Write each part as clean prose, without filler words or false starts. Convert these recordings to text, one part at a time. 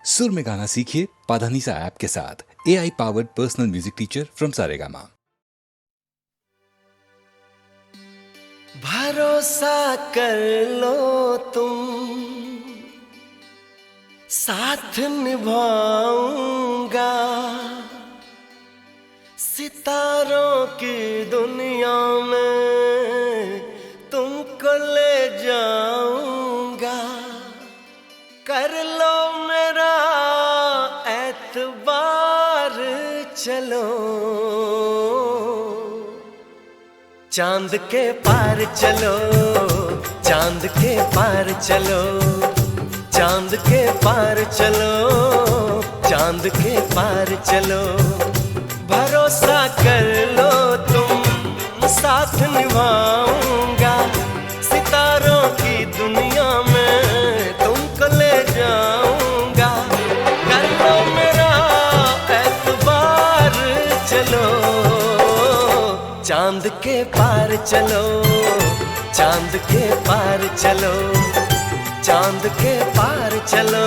सुर में गाना सीखिए पाधानीसा ऐप के साथ। AI powered personal music teacher from Saregama. भरोसा कर लो तुम, साथ निभाऊंगा, सितारों की दुनिया में तुमको ले जाऊंगा। कर लो मेरा एतबार, चलो चांद के पार चलो, चांद के पार चलो, चांद के पार चलो, चांद के पार चलो। भरोसा कर लो तुम, साथ निभाऊंगा, सितारों की दुनिया में तुमको ले जाऊंगा। कर लो मेरा एतबार, चलो चांद के पार चलो, चांद के पार चलो, चांद के पार चलो,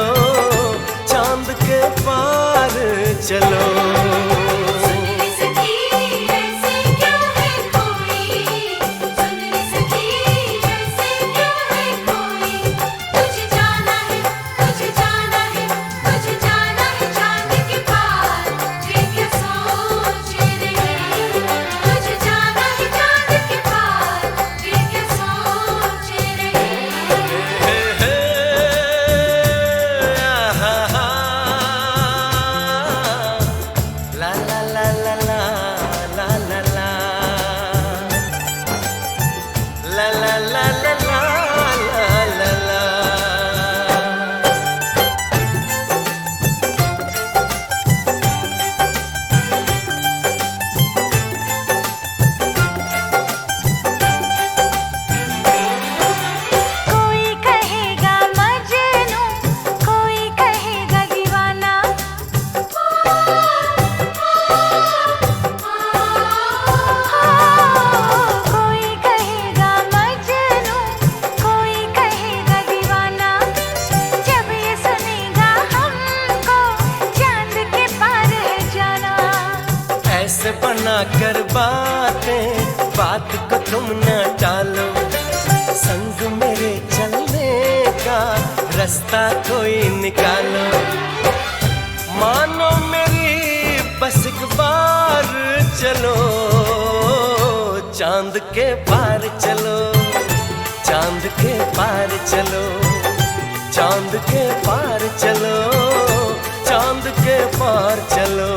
चांद के पार चलो। ऐसे बना कर बातें, बात को तुम न टालो, संग मेरे चलने का रास्ता कोई निकालो। मानो मेरी बस एक बार चलो, चांद के पार चलो, चांद के पार चलो, चांद के पार चलो, चांद के पार चलो।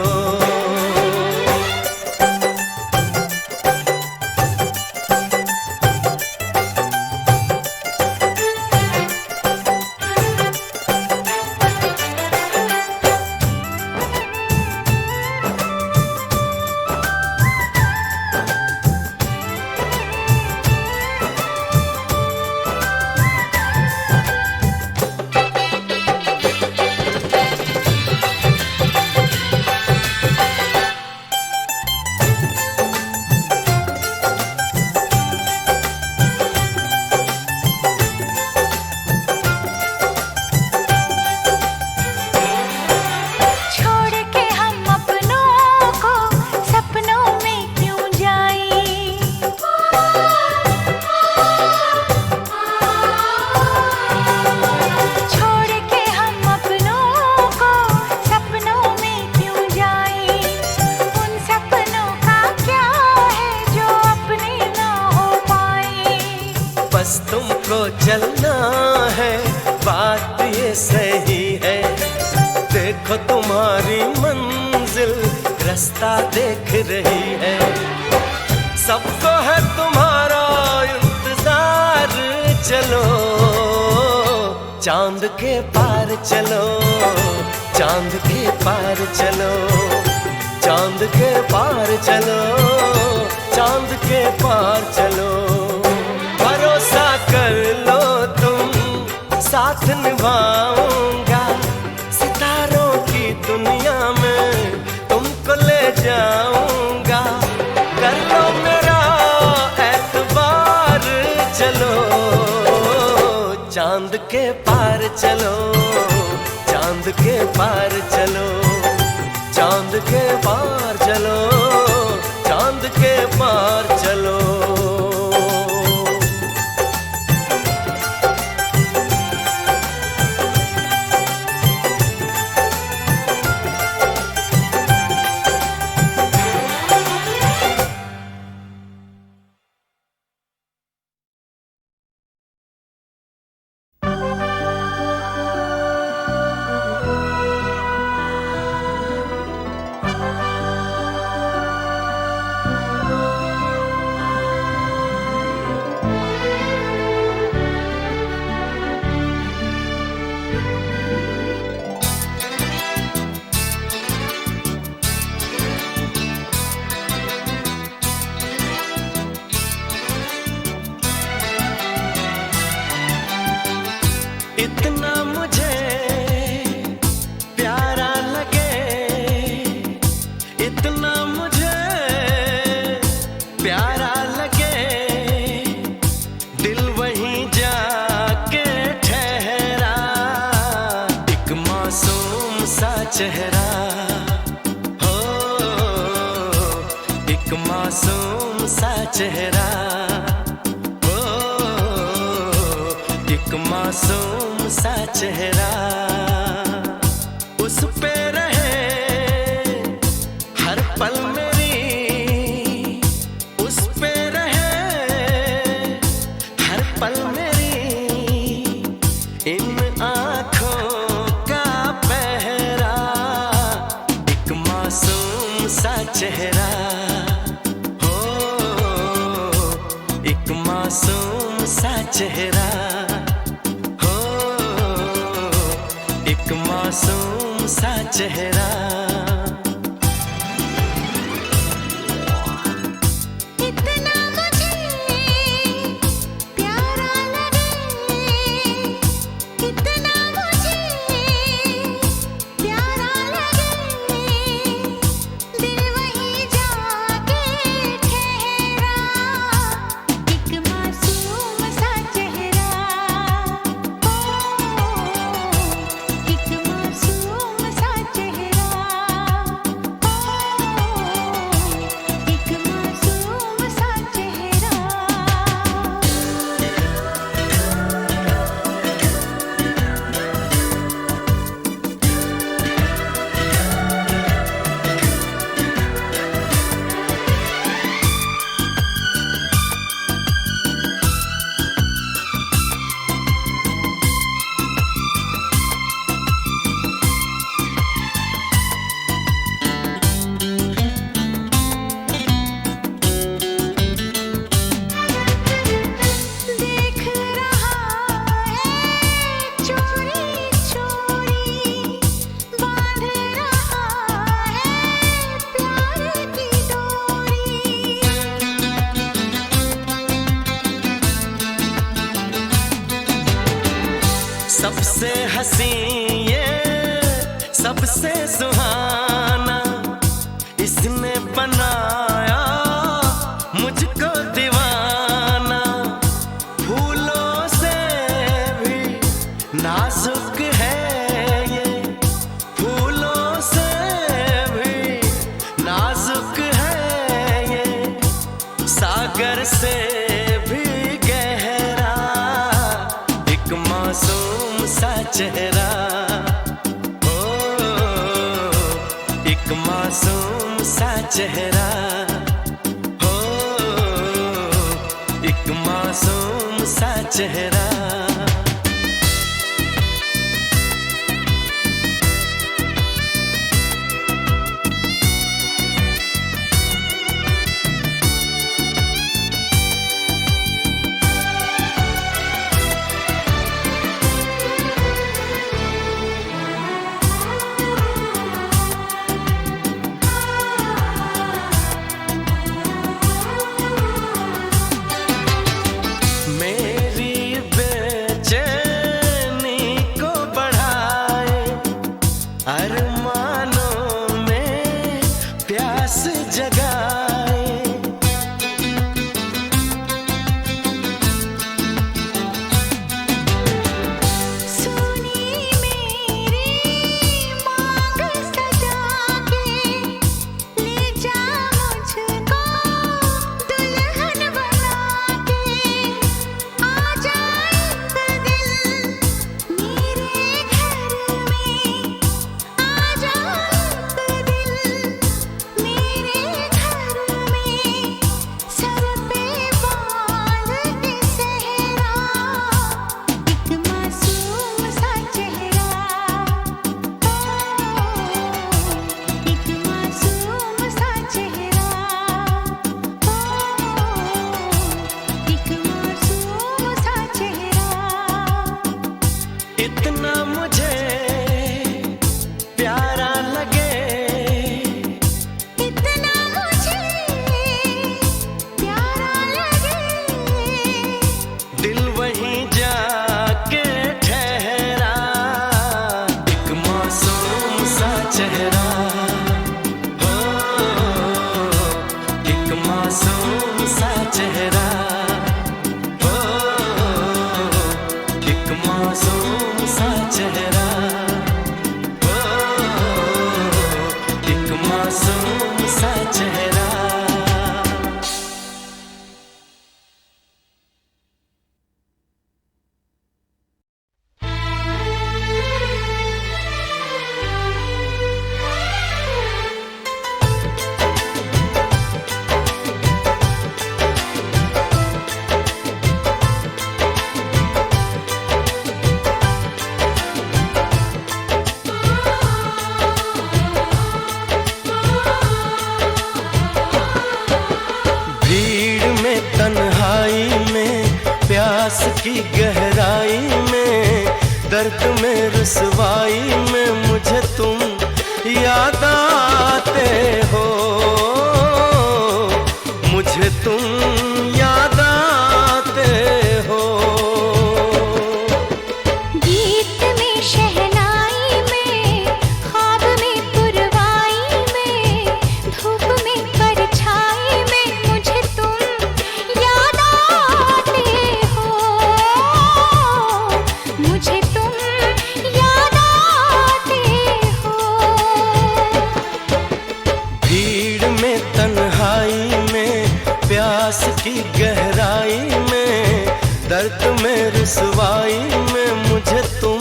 बस तुमको चलना है, बात ये सही है। देखो तुम्हारी मंजिल रास्ता देख रही है, सबको है तुम्हारा इंतजार। चलो चांद के पार चलो, चांद के पार चलो, चांद के पार चलो, चांद के पार चलो। भरोसा कर लो तुम, साथ निभाऊंगा, सितारों की दुनिया में तुमको ले जाऊंगा। कर लो मेरा एतबार, चलो चांद के पार चलो, चांद चांद के पार चलो, चांद के पार चलो, चांद के पार चलो। इतना मुझे प्यारा लगे, इतना मुझे प्यारा लगे, दिल वहीं जाके ठहरा। एक मासूम सा चेहरा हो, एक मासूम सा चेहरा हो, एक मासूम सा चेहरा। उस पे रहे हर पल मेरी, उस पे रहे हर पल मेरी, इन आँखों का पहरा। एक मासूम सा चेहरा हो, एक मासूम सा चेहरा, एक मासूम सा चेहरा। इतना मुझे प्यारा लगे, इतना मुझे प्यारा लगे, दिल वहीं जाके ठहरा। एक मासूम सा चेहरा हो, एक मासूम सा चेहरा हो, एक मासूम सा चेहरा। देख रहा है चोरी चोरी, बांध रहा है प्यार की डोरी। सबसे हसी ये सबसे सुहाना, इसने बनाया मुझको दीवाना। फूलों से भी नाजुक है ये, फूलों से भी नाजुक है ये, सागर से भी गहरा। एक मासूम सा चेहरा हो, एक मासूम सा चेहरा हो, एक मासूम सा चेहरा। चेहरा हो, एक मासूम सा चेहरा हो, एक मासूम सा चेहरा हो, एक मासूम सा चेहरा। तन्हाई में प्यास की गहराई में दर्द में रुसवाई में मुझे तुम याद आते हो, मुझे तुम याद आते हो। गीत में शहनाई में ख्वाब में पुरवाई में धूप में परछाई में मुझे तुम याद आते हो, मुझे तुम याद आते हो। भीड़ में तन्हाई में प्यास की गहराई में दर्द में रुसवाई में मुझे तुम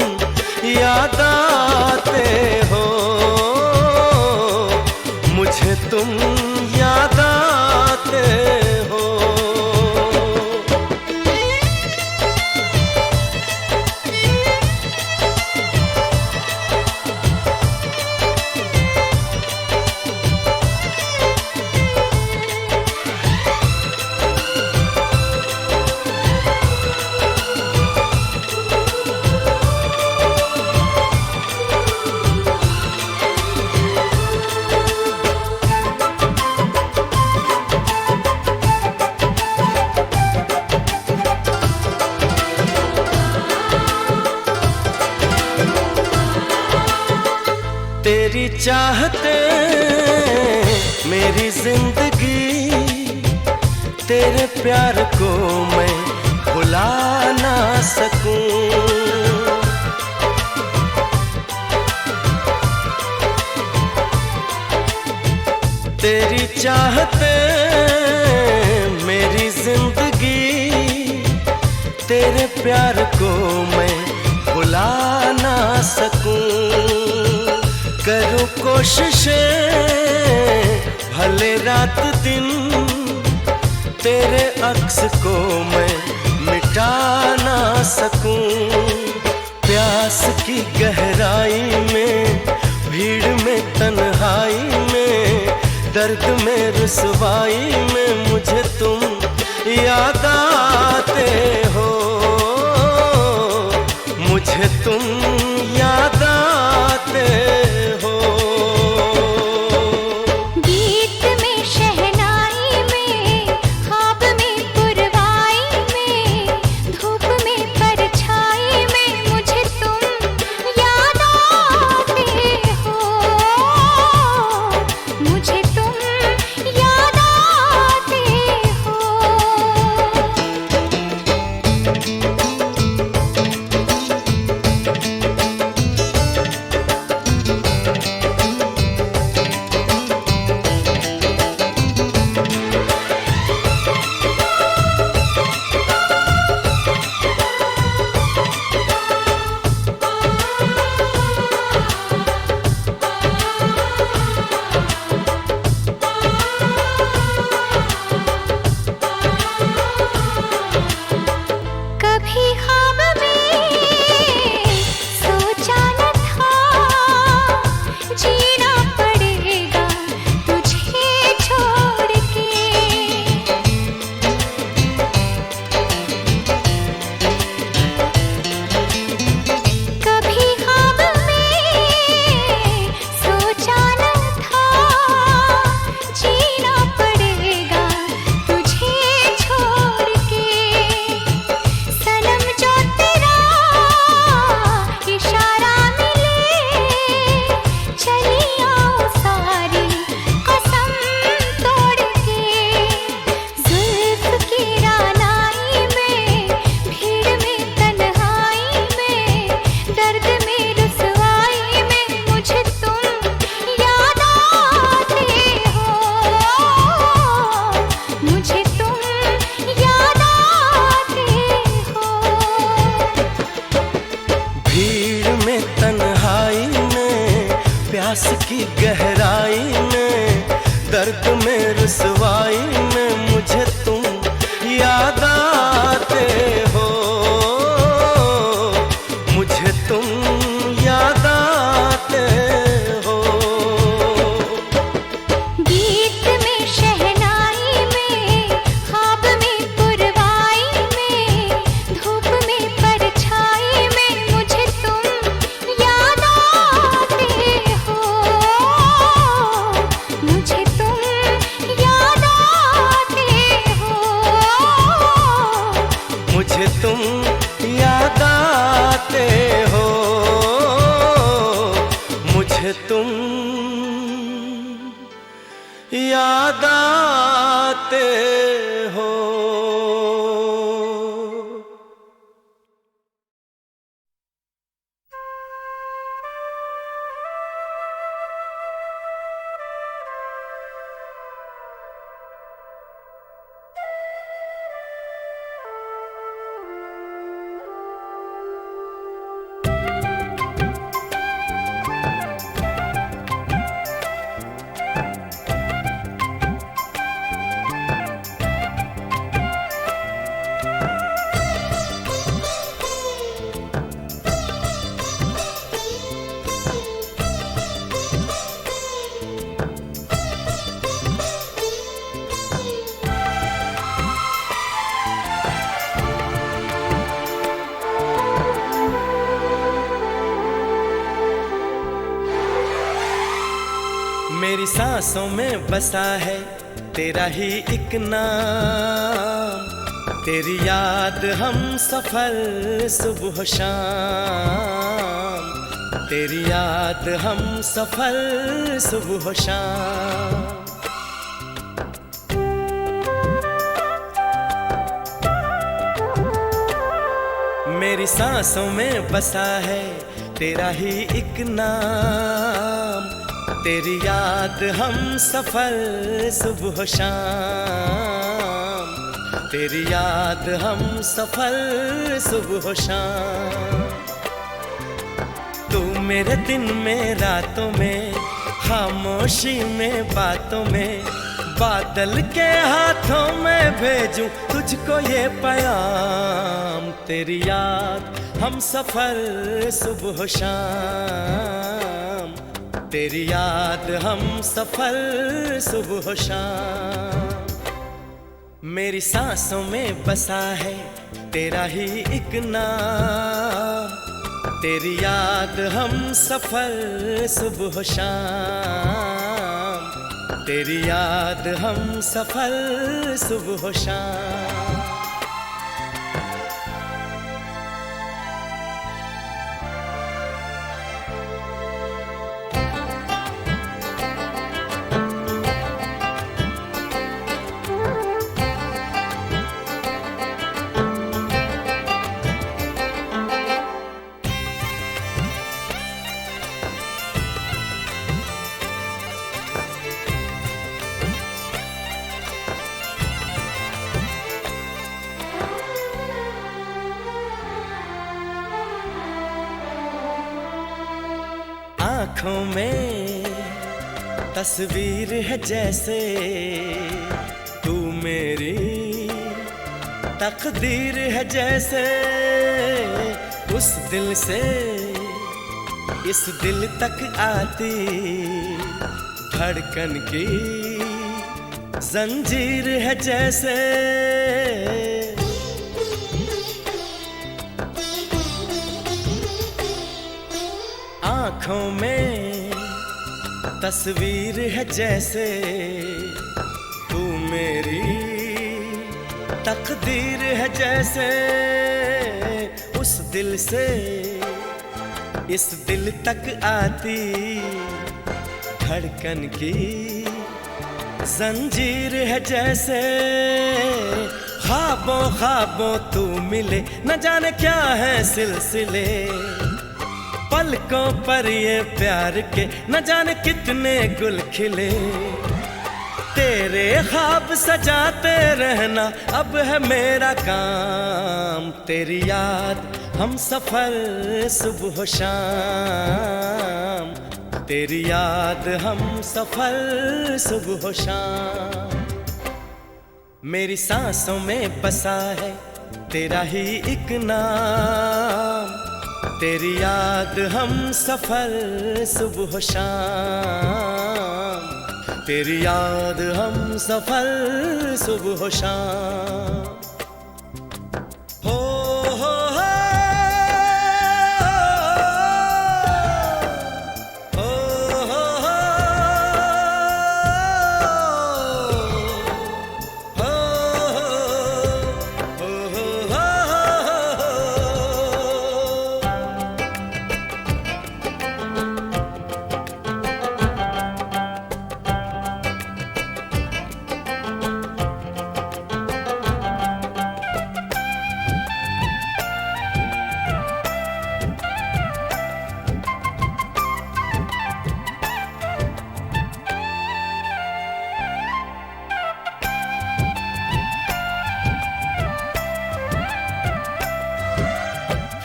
याद आते हो, मुझे तुम याद आते हो। तेरी चाहते मेरी जिंदगी, तेरे प्यार को मैं भुला ना सकूं। तेरी चाहते मेरी जिंदगी, तेरे प्यार को मैं भुला ना सकूं। करूं कोशिशें भले रात दिन, तेरे अक्स को मैं मिटा ना सकूं। प्यास की गहराई में भीड़ में तन्हाई में दर्द में रुसवाई में मुझे तुम याद आते हो, मुझे तुम याद आते हो। गीत में शहनाई में ख्वाब में पुरवाई में धूप में परछाई में मुझे तुम याद आते हो, मुझे तुम याद आते प्यास की गहराई में, दर्द में रुसवाई में मुझे तुम याद आते हो, मुझे तुम याद आते हो। गीत में शहनाई में, ख्वाब में पुरवाई में, धूप में परछाई में मुझे तुम याद आते हो, मुझे तुम याद आते हो, मुझे तुम याद आते हो, मुझे तुम याद आते हो। मेरी सांसों में बसा है तेरा ही एक नाम, तेरी याद हम सफर सुबह शाम, तेरी याद हम सफर सुबह शाम। मेरी सांसों में बसा है तेरा ही एक नाम, तेरी याद हम सफर सुबह शाम, तेरी याद हम सफर सुबह शाम। तू मेरे दिन में रातों में, खामोशी में बातों में, बादल के हाथों में भेजूं तुझको ये पैगाम, तेरी याद हम सफर सुबह शाम, तेरी याद हम सफर सुबह शाम। मेरी सांसों में बसा है तेरा ही एक नाम, तेरी याद हम सफर सुबह शाम, तेरी याद हम सफर सुबह शाम। आँखों में तस्वीर है जैसे तू मेरी तकदीर है जैसे, उस दिल से इस दिल तक आती धड़कन की जंजीर है जैसे। आँखों में तस्वीर है जैसे तू मेरी तकदीर है जैसे, उस दिल से इस दिल तक आती धड़कन की जंजीर है जैसे। ख्वाबों ख्वाबों तू मिले न जाने क्या है सिलसिले, पलकों पर ये प्यार के न जाने कितने गुल खिले। तेरे ख्वाब सजाते रहना अब है मेरा काम, तेरी याद हम सफर सुबह शाम, तेरी याद हम सफर सुबह हो शाम, मेरी सांसों में बसा है तेरा ही एक नाम। तेरी याद हम सफर सुबह हो शाम, तेरी याद हम सफर सुबह हो शाम।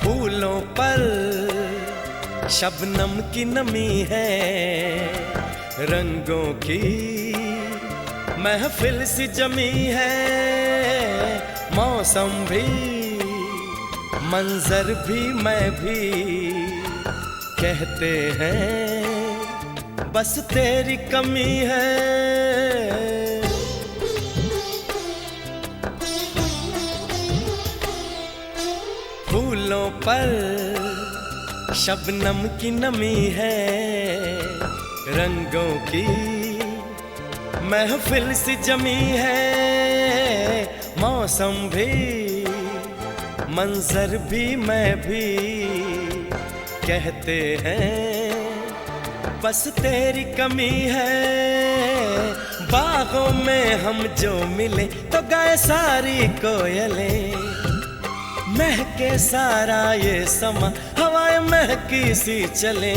फूलों पर शबनम की नमी है, रंगों की महफिल सी जमी है। मौसम भी मंजर भी मैं भी कहते हैं बस तेरी कमी है। फूलों पर शबनम की नमी है, रंगों की महफिल सी जमी है। मौसम भी मंजर भी मैं भी कहते हैं बस तेरी कमी है। बागों में हम जो मिले तो गाए सारी कोयलें, महके सारा ये समा हवाएं महकी सी चले।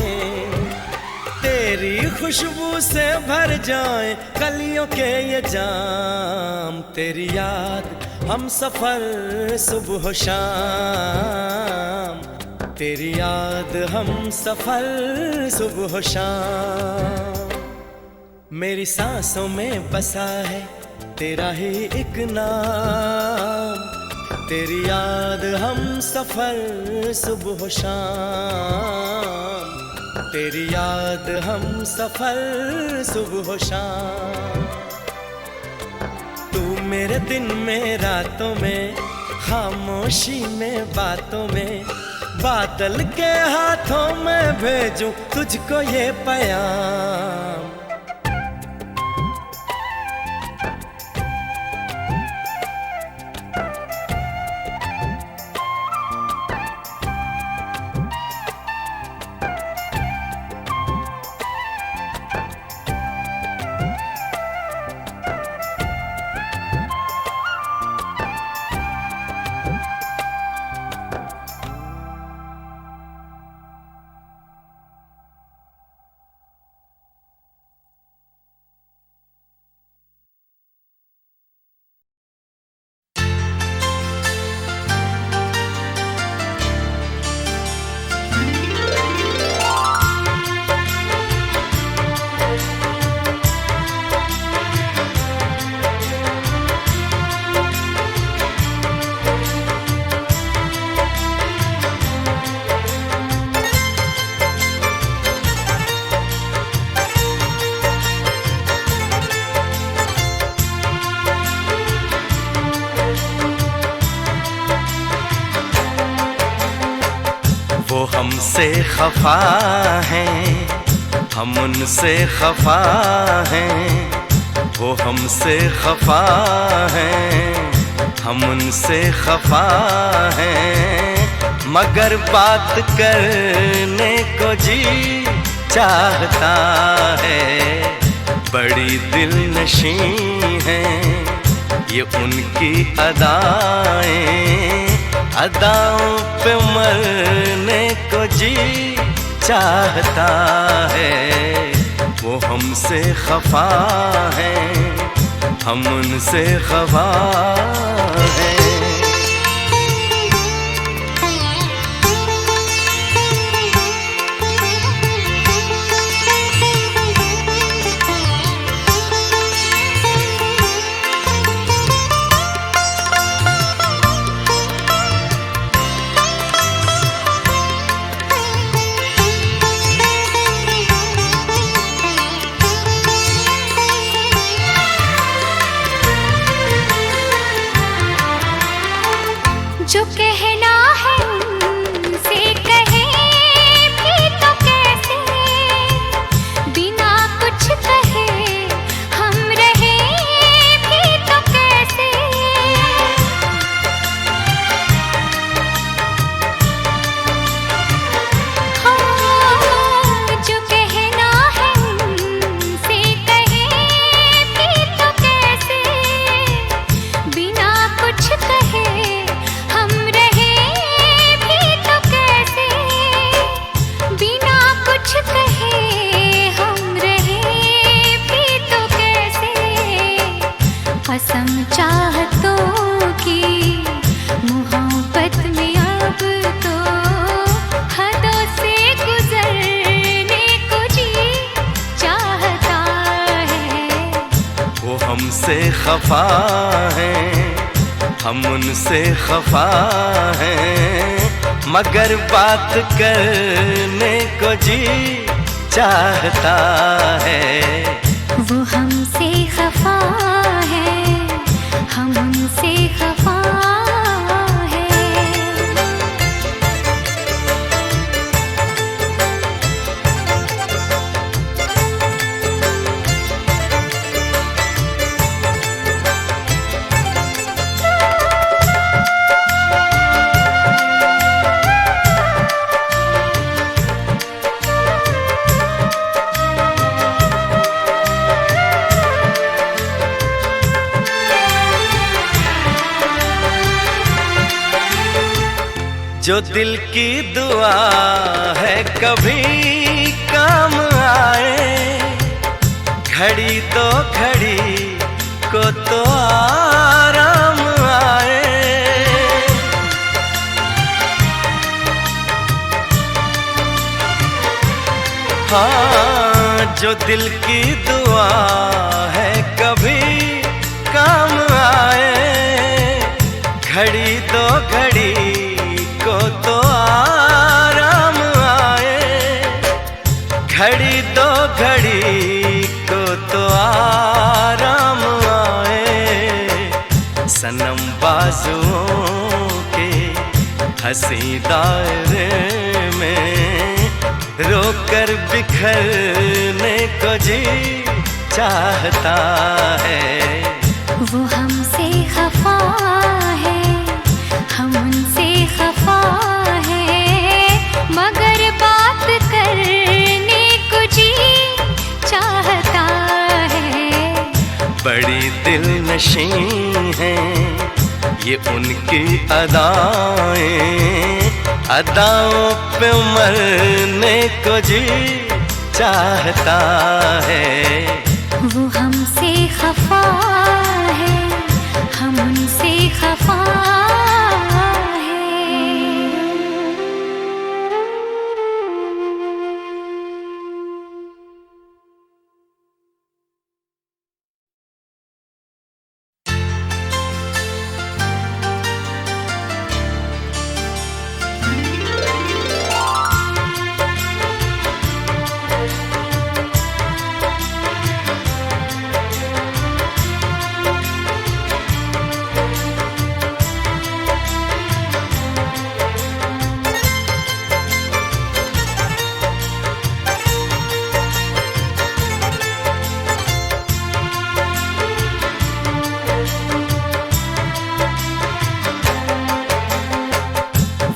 तेरी खुशबू से भर जाए कलियों के ये जाम। तेरी याद हम सफर सुबह हो शाम, तेरी याद हम सफर सुबह हो शाम। मेरी सांसों में बसा है तेरा ही एक नाम। तेरी याद हम सफर सुबह हो शाम, तेरी याद हम सफर सुबह हो शाम। तू मेरे दिन में रातों में, खामोशी में बातों में, बादल के हाथों में भेजूं तुझको ये पैगाम। वो हमसे खफा हैं, हम उनसे खफा हैं। वो हमसे खफा हैं, हम उनसे खफा हैं। मगर बात करने को जी चाहता है। बड़ी दिलनशी हैं ये उनकी अदाएं, अदाओं पे मरने को जी चाहता है। वो हमसे खफा हैं, हम उनसे खफा हैं। उनसे खफा हैं, हम उनसे खफा हैं, मगर बात करने को जी चाहता है। वो हमसे खफा है, हम उनसे खफा है। जो दिल की दुआ है कभी काम आए, घड़ी तो घड़ी को तो आराम आए। हाँ, जो दिल की दुआ है कभी काम आए, घड़ी तो घड़ी को तो आराम आए, घड़ी दो घड़ी को तो आराम आए। सनम बाजुओं के हंसी दायरे में रोकर बिखरने को जी चाहता है। वो हमसे खफा है, हम उनसे खफा है, मगर बात करने को जी चाहता है। बड़ी दिल नशी हैं ये उनकी अदाएं, अदाओं पे मरने को जी चाहता है। वो हमसे खफा है, हम उनसे खफा है।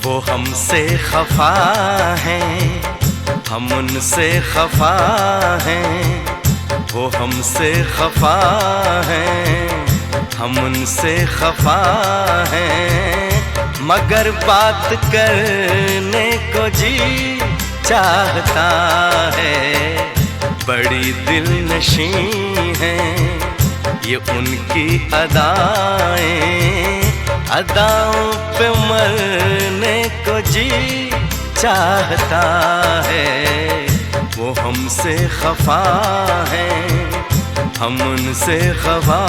वो हमसे खफा हैं, हम उनसे खफा हैं, वो हमसे खफा हैं, हम उनसे खफा हैं, मगर बात करने को जी चाहता है। बड़ी दिल नशी हैं ये उनकी अदाएं, अदाओं पे मरने को जी चाहता है। वो हमसे खफा हैं, हम उनसे खफा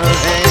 हैं।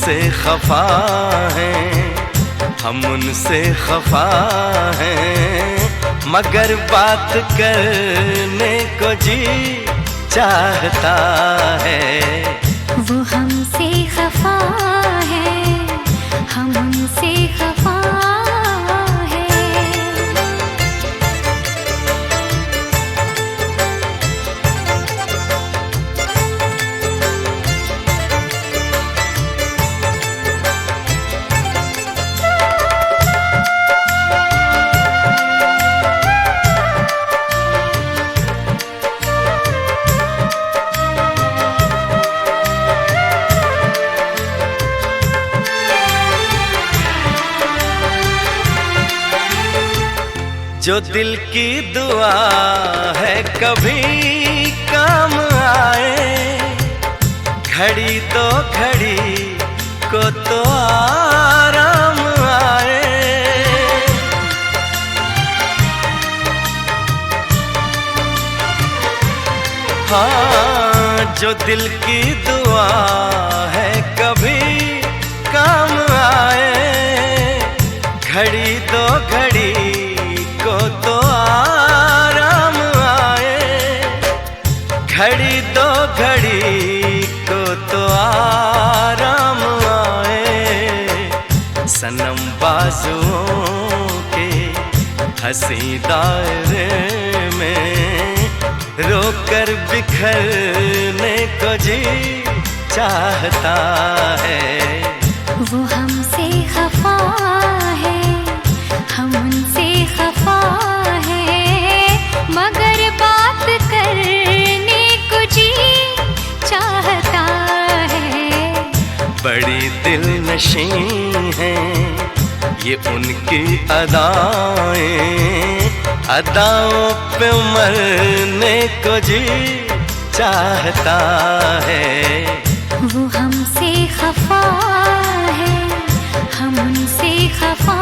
हमसे खफा हैं, हम उनसे खफा हैं, मगर बात करने को जी चाहता है। वो हमसे खफा है, हम उनसे खफा है। जो दिल की दुआ है कभी काम आए, घड़ी तो घड़ी को तो आराम आए। हाँ, जो दिल की दुआ है कभी काम आए, घड़ी तो घड़ी को तो आराम आए, घड़ी दो घड़ी को तो आराम आए। सनम बाजुओं के हंसी दायरे में रोकर बिखरने को जी चाहता है। वो हमसे खफा है, हम उनसे खफा है, मगर बात करने को जी चाहता है। बड़ी दिल नशी हैं ये उनकी अदाएं, अदाओं पे मरने को जी चाहता है। वो हमसे खफा है, हम उनसे खफा